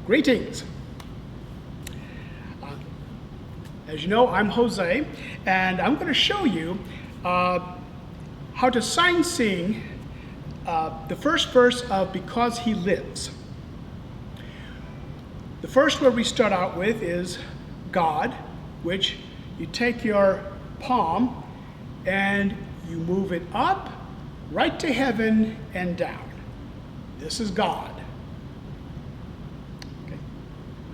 Greetings. As you know, I'm Jose, and I'm going to show you how to sign sing the first verse of Because He Lives. The first word we start out with is God, which you take your palm and you move it up, right to heaven and down. This is God. Okay.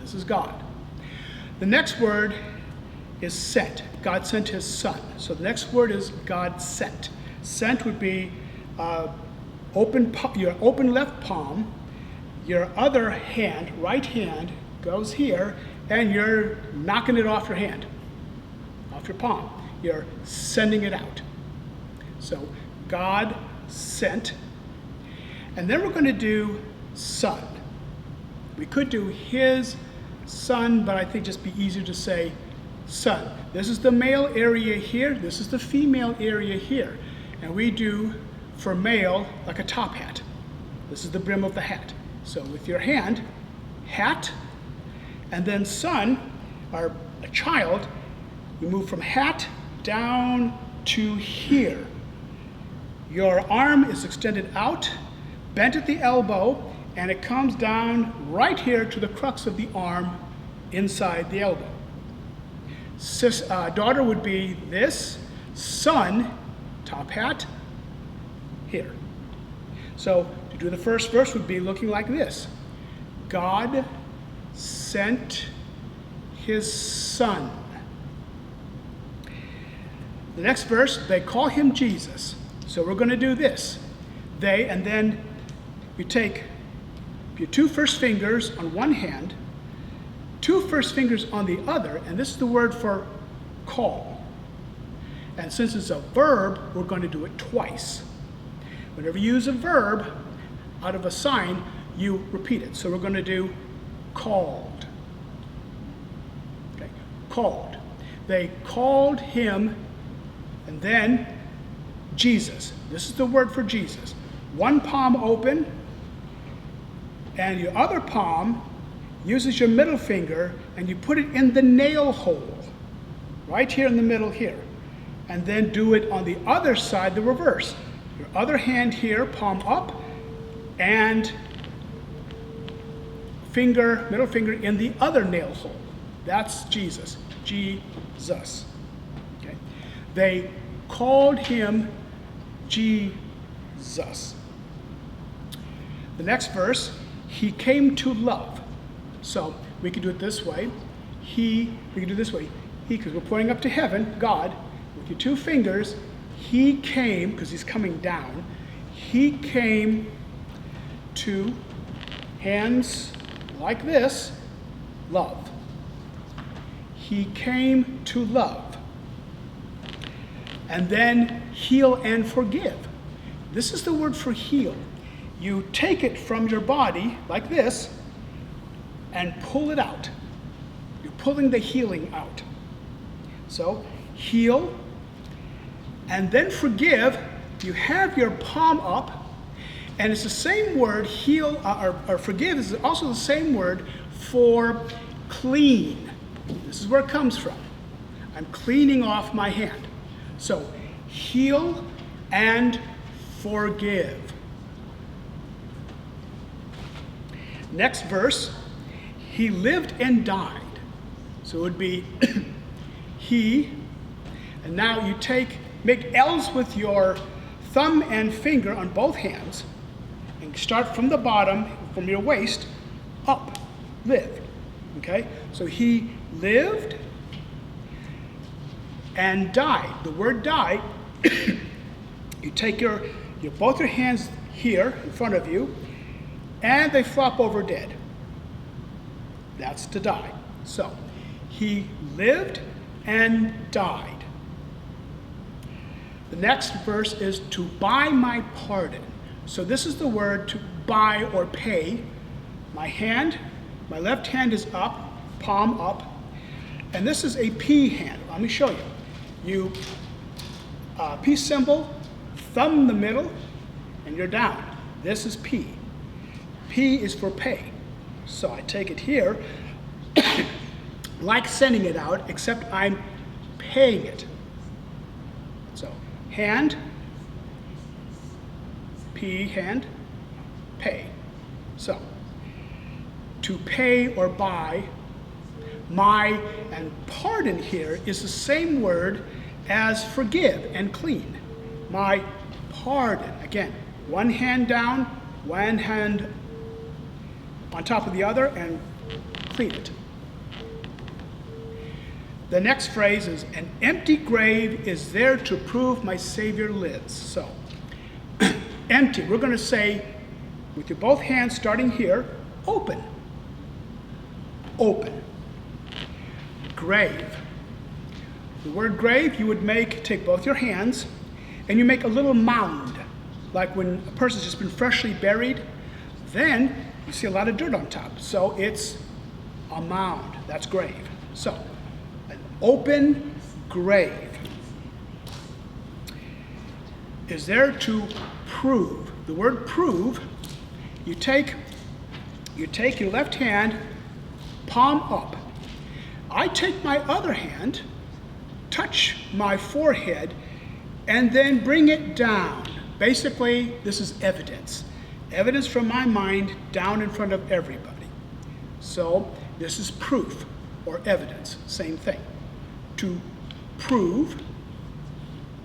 This is God. The next word is sent. God sent his son. So the next word is God sent. Sent would be your open left palm, your other hand, right hand, goes here, and you're knocking it off your hand, off your palm. You're sending it out. So God sent. And then we're going to do son. We could do his son, but I think just be easier to say son. This is the male area here. This is the female area here. And we do, for male, like a top hat. This is the brim of the hat. So with your hand, hat, and then son, or a child, you move from hat down to here. Your arm is extended out, bent at the elbow, and it comes down right here to the crux of the arm inside the elbow. Daughter would be this, son, top hat, here. So to do the first verse would be looking like this. God sent his son. The next verse, they call him Jesus. So we're going to do this. They, and then you take your two first fingers on one hand, two first fingers on the other, and this is the word for call. And since it's a verb, we're going to do it twice. Whenever you use a verb out of a sign, you repeat it. So we're going to do called. Okay, called. They called him, and then Jesus. This is the word for Jesus. One palm open, and your other palm uses your middle finger, and you put it in the nail hole, right here in the middle here. And then do it on the other side, the reverse. Your other hand here, palm up, and middle finger in the other nail hole. That's Jesus. Jesus. Okay. They called him Jesus. The next verse, he came to love. So we could do it this way. We could do it this way. Because we're pointing up to heaven, God, with your two fingers, he came, because he's coming down, he came to hands like this, love. He came to love. And then heal and forgive. This is the word for heal. You take it from your body like this and pull it out. You're pulling the healing out. So heal and then forgive. You have your palm up, and it's the same word, heal or forgive is also the same word for clean. This is where it comes from. I'm cleaning off my hand. So heal and forgive. Next verse, he lived and died. So it would be he, and now you make L's with your thumb and finger on both hands, and start from the bottom, from your waist, up, lived. Okay? So he lived and died. The word die, you take both your hands here in front of you, and they flop over dead. That's to die. So, he lived and died. The next verse is to buy my pardon. So this is the word to buy or pay. My left hand is up, palm up, and this is a P hand. Let me show you. You P symbol, thumb in the middle, and you're down. This is P. P is for pay. So I take it here, like sending it out, except I'm paying it. So hand, P, hand, pay. So to pay or buy, my and pardon here is the same word as forgive and clean. My pardon. Again, one hand down, one hand on top of the other, and clean it. The next phrase is, an empty grave is there to prove my Savior lives. So, empty, we're going to say, with your both hands starting here, open. Open. Grave. The word grave, you would take both your hands, and you make a little mound, like when a person's just been freshly buried, then you see a lot of dirt on top. So it's a mound. That's grave. So, an open grave is there to prove. The word prove, you take your left hand, palm up. I take my other hand, touch my forehead, and then bring it down. Basically, this is evidence. Evidence from my mind down in front of everybody. So this is proof or evidence, same thing. To prove,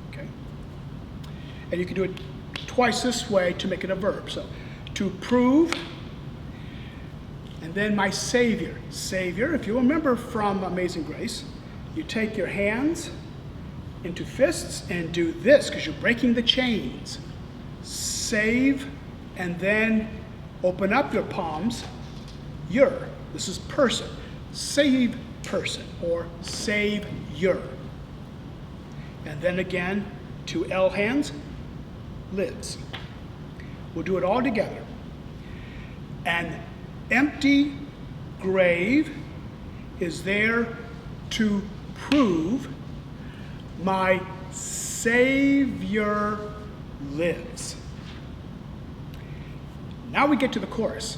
okay? And you can do it twice this way to make it a verb. So to prove, and then my Savior. Savior, if you remember from Amazing Grace, you take your hands into fists and do this because you're breaking the chains. Save, and then open up your palms. This is person. Save person or Savior. And then again, 2 L hands, lives. We'll do it all together. An empty grave is there to prove my Savior lives. Now we get to the chorus.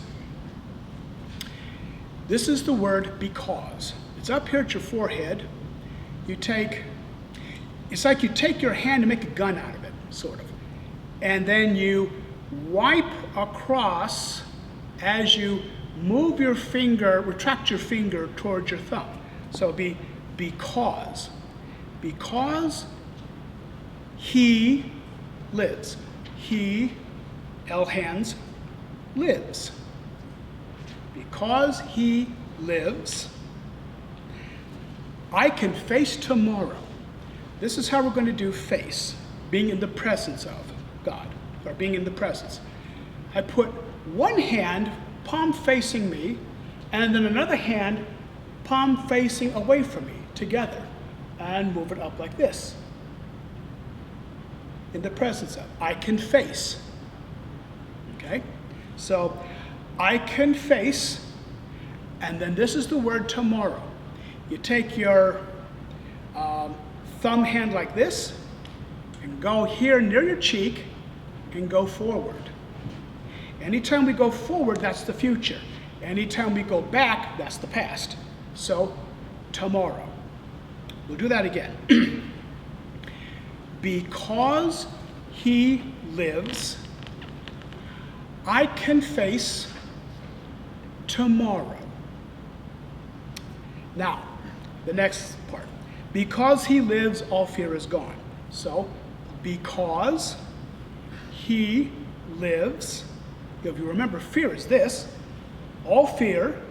This is the word because. It's up here at your forehead. It's like you take your hand and make a gun out of it, sort of. And then you wipe across as you move your finger, retract your finger towards your thumb. So it'll be because. Because he lives. He, L hands, lives. Because he lives, I can face tomorrow. This is how we're going to do face, being in the presence of God, or being in the presence. I put one hand, palm facing me, and then another hand, palm facing away from me, together, and move it up like this. In the presence of, I can face. Okay? So, I can face, and then this is the word tomorrow. You take your thumb hand like this, and go here near your cheek, and go forward. Anytime we go forward, that's the future. Anytime we go back, that's the past. So, tomorrow. We'll do that again. Because he lives, I can face tomorrow. Now, the next part. Because he lives, all fear is gone. So, because he lives, if you remember, fear is this, all fear,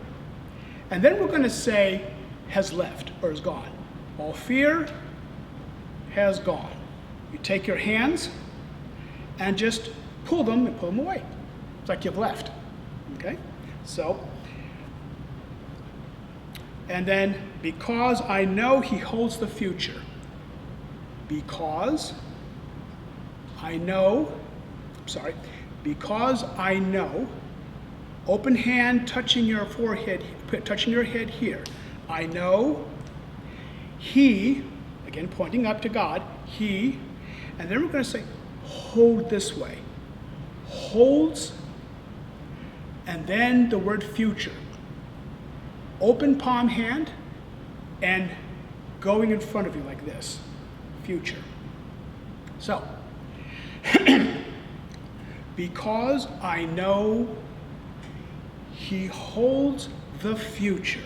and then we're going to say has left or is gone. All fear has gone. You take your hands and just pull them away. It's like you've left. Okay? So, and then, because I know he holds the future. Because I know, open hand touching your forehead, touching your head here. I know he, again pointing up to God, he, and then we're going to say, hold this way. Holds, and then the word future. open palm hand and going in front of you like this. Future. So, because I know he holds the future.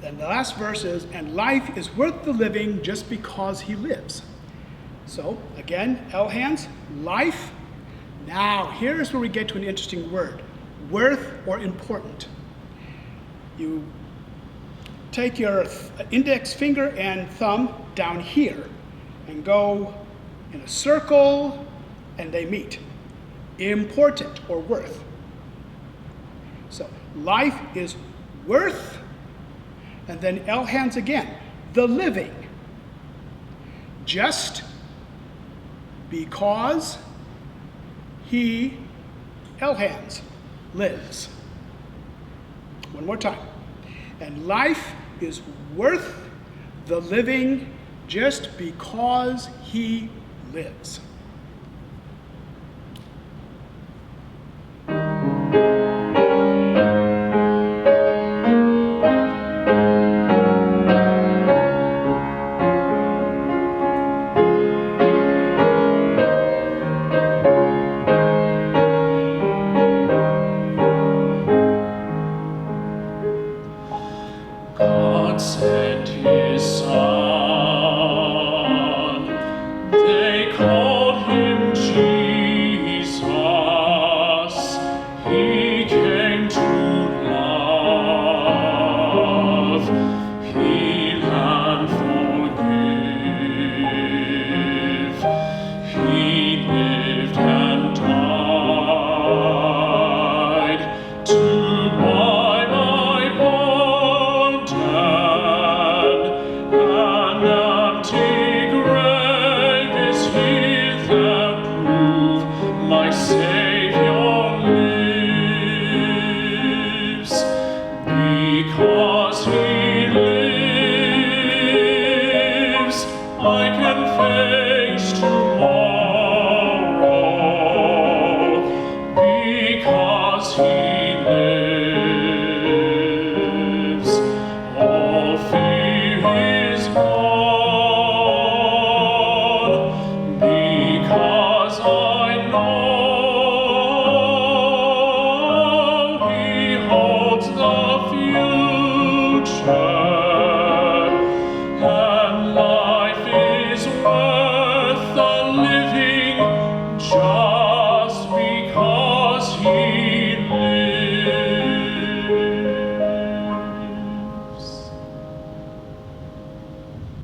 And the last verse is, and life is worth the living just because he lives. So, again, L hands, life. Now, here's where we get to an interesting word, worth or important. You take your index finger and thumb down here and go in a circle and they meet. Important or worth. So life is worth, and then L hands again, the living. Just because he, L hands, lives. One more time. And life is worth the living just because he lives. God sent his son, they called him Jesus. He came to love, heal and forgive. He lived and died to buy my pardon. An empty grave is here that prove my Savior lives. Because he lives, I can face tomorrow. Because he lives, all fear is gone. Because I know he holds the future.